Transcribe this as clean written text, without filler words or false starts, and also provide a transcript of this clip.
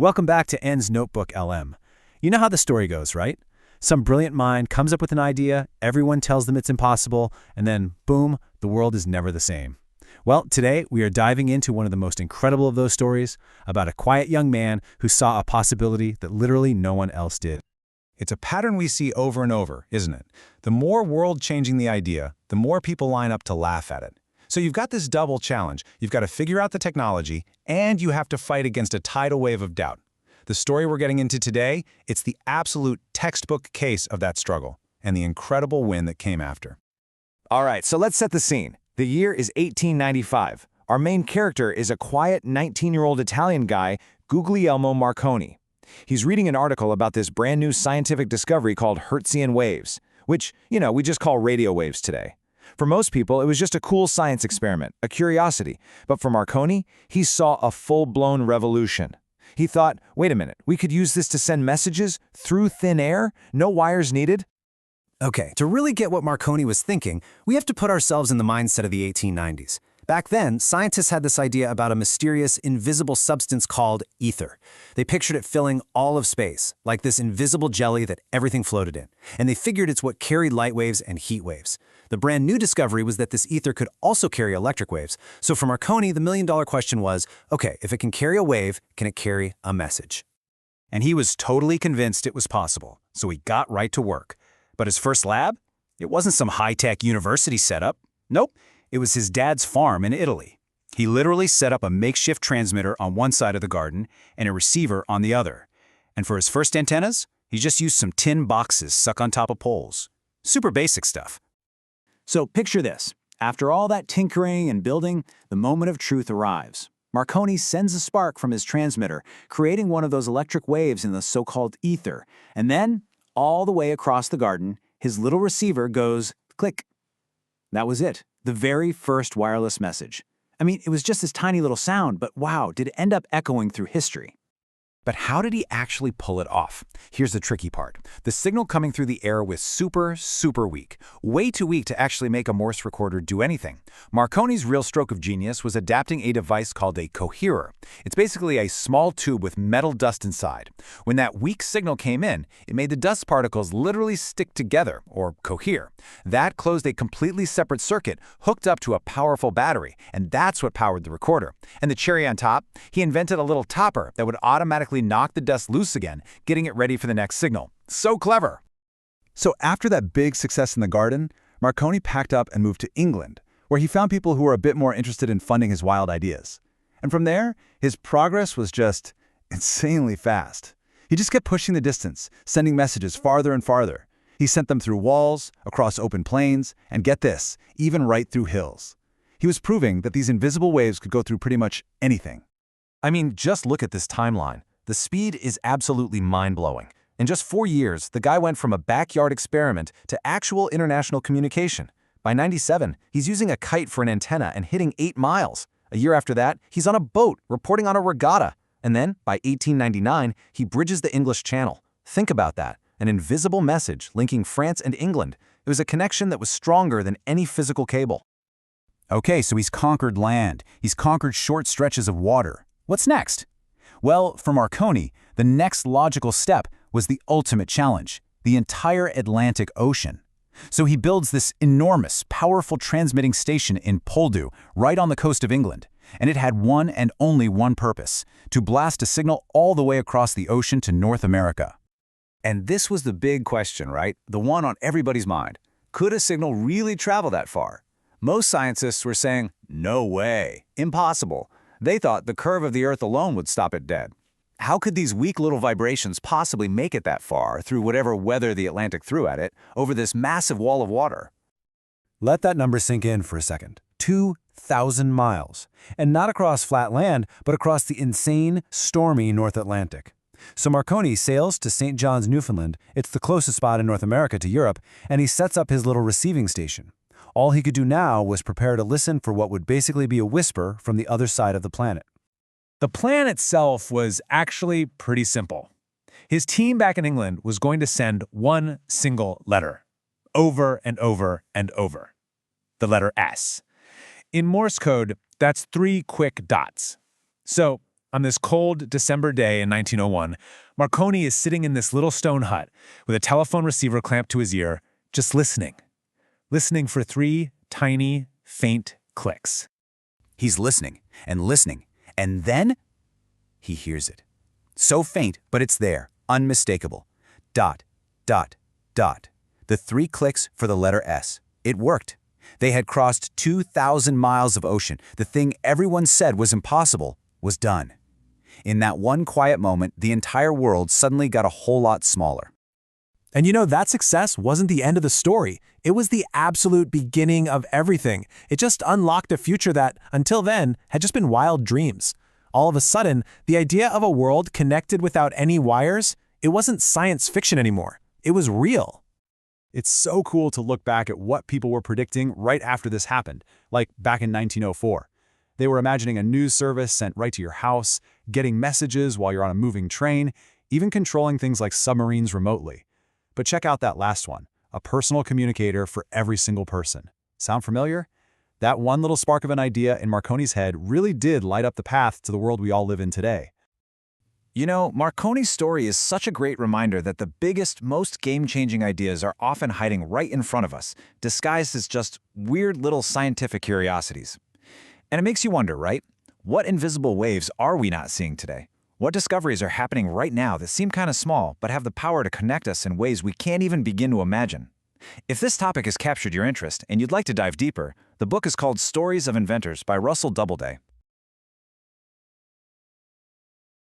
Welcome back to N's NotebookLM. You know how the story goes, right? Some brilliant mind comes up with an idea, everyone tells them it's impossible, and then, boom, the world is never the same. Well, today we are diving into one of the most incredible of those stories about a quiet young man who saw a possibility that literally no one else did. It's a pattern we see over and over, isn't it? The more world-changing the idea, the more people line up to laugh at it. So you've got this double challenge. You've got to figure out the technology, and you have to fight against a tidal wave of doubt. The story we're getting into today, it's the absolute textbook case of that struggle, and the incredible win that came after. All right, so let's set the scene. The year is 1895. Our main character is a quiet 19-year-old Italian guy, Guglielmo Marconi. He's reading an article about this brand new scientific discovery called Hertzian waves, which, we just call radio waves today. For most people, it was just a cool science experiment, a curiosity. But for Marconi, he saw a full-blown revolution. He thought, wait a minute, we could use this to send messages through thin air? No wires needed? Okay, to really get what Marconi was thinking, we have to put ourselves in the mindset of the 1890s. Back then, scientists had this idea about a mysterious, invisible substance called ether. They pictured it filling all of space, like this invisible jelly that everything floated in. And they figured it's what carried light waves and heat waves. The brand new discovery was that this ether could also carry electric waves. So for Marconi, the million-dollar question was, okay, if it can carry a wave, can it carry a message? And he was totally convinced it was possible, so he got right to work. But his first lab? It wasn't some high-tech university setup. Nope. It was his dad's farm in Italy. He literally set up a makeshift transmitter on one side of the garden and a receiver on the other. And for his first antennas, he just used some tin boxes stuck on top of poles. Super basic stuff. So picture this. After all that tinkering and building, the moment of truth arrives. Marconi sends a spark from his transmitter, creating one of those electric waves in the so-called ether. And then, all the way across the garden, his little receiver goes click. That was it. The very first wireless message. I mean, it was just this tiny little sound, but wow, did it end up echoing through history. But how did he actually pull it off? Here's the tricky part. The signal coming through the air was super weak. Way too weak to actually make a Morse recorder do anything. Marconi's real stroke of genius was adapting a device called a coherer. It's basically a small tube with metal dust inside. When that weak signal came in, it made the dust particles literally stick together, or cohere. That closed a completely separate circuit hooked up to a powerful battery, and that's what powered the recorder. And the cherry on top, he invented a little topper that would automatically knock the dust loose again, getting it ready for the next signal. So clever! So after that big success in the garden, Marconi packed up and moved to England, where he found people who were a bit more interested in funding his wild ideas. And from there, his progress was just insanely fast. He just kept pushing the distance, sending messages farther and farther. He sent them through walls, across open plains, and get this, even right through hills. He was proving that these invisible waves could go through pretty much anything. I mean, just look at this timeline. The speed is absolutely mind-blowing. In just 4 years, the guy went from a backyard experiment to actual international communication. By 97, he's using a kite for an antenna and hitting 8 miles. A year after that, he's on a boat, reporting on a regatta. And then, by 1899, he bridges the English Channel. Think about that. An invisible message linking France and England. It was a connection that was stronger than any physical cable. Okay, so he's conquered land. He's conquered short stretches of water. What's next? Well, for Marconi, the next logical step was the ultimate challenge, the entire Atlantic Ocean. So he builds this enormous, powerful transmitting station in Poldhu, right on the coast of England. And it had one and only one purpose, to blast a signal all the way across the ocean to North America. And this was the big question, right? The one on everybody's mind. Could a signal really travel that far? Most scientists were saying, no way, impossible. They thought the curve of the Earth alone would stop it dead. How could these weak little vibrations possibly make it that far through whatever weather the Atlantic threw at it over this massive wall of water? Let that number sink in for a second. 2,000 miles. And not across flat land, but across the insane, stormy North Atlantic. So Marconi sails to St. John's, Newfoundland. It's the closest spot in North America to Europe, and he sets up his little receiving station. All he could do now was prepare to listen for what would basically be a whisper from the other side of the planet. The plan itself was actually pretty simple. His team back in England was going to send one single letter, over and over and over. The letter S. In Morse code, that's 3 quick dots. So On this cold December day in 1901, Marconi is sitting in this little stone hut with a telephone receiver clamped to his ear, just listening. Listening for 3 tiny, faint clicks. He's listening, and then he hears it. So faint, but it's there, unmistakable. Dot, dot, dot. The 3 clicks for the letter S. It worked. They had crossed 2,000 miles of ocean. The thing everyone said was impossible was done. In that one quiet moment, the entire world suddenly got a whole lot smaller. And you know, that success wasn't the end of the story. It was the absolute beginning of everything. It just unlocked a future that, until then, had just been wild dreams. All of a sudden, the idea of a world connected without any wires, it wasn't science fiction anymore. It was real. It's so cool to look back at what people were predicting right after this happened, like back in 1904. They were imagining a news service sent right to your house, getting messages while you're on a moving train, even controlling things like submarines remotely. But check out that last one, a personal communicator for every single person. Sound familiar? That one little spark of an idea in Marconi's head really did light up the path to the world we all live in today. You know, Marconi's story is such a great reminder that the biggest, most game-changing ideas are often hiding right in front of us, disguised as just weird little scientific curiosities. And it makes you wonder, right? What invisible waves are we not seeing today? What discoveries are happening right now that seem kind of small but have the power to connect us in ways we can't even begin to imagine? If this topic has captured your interest and you'd like to dive deeper, the book is called Stories of Inventors by Russel Doubleday.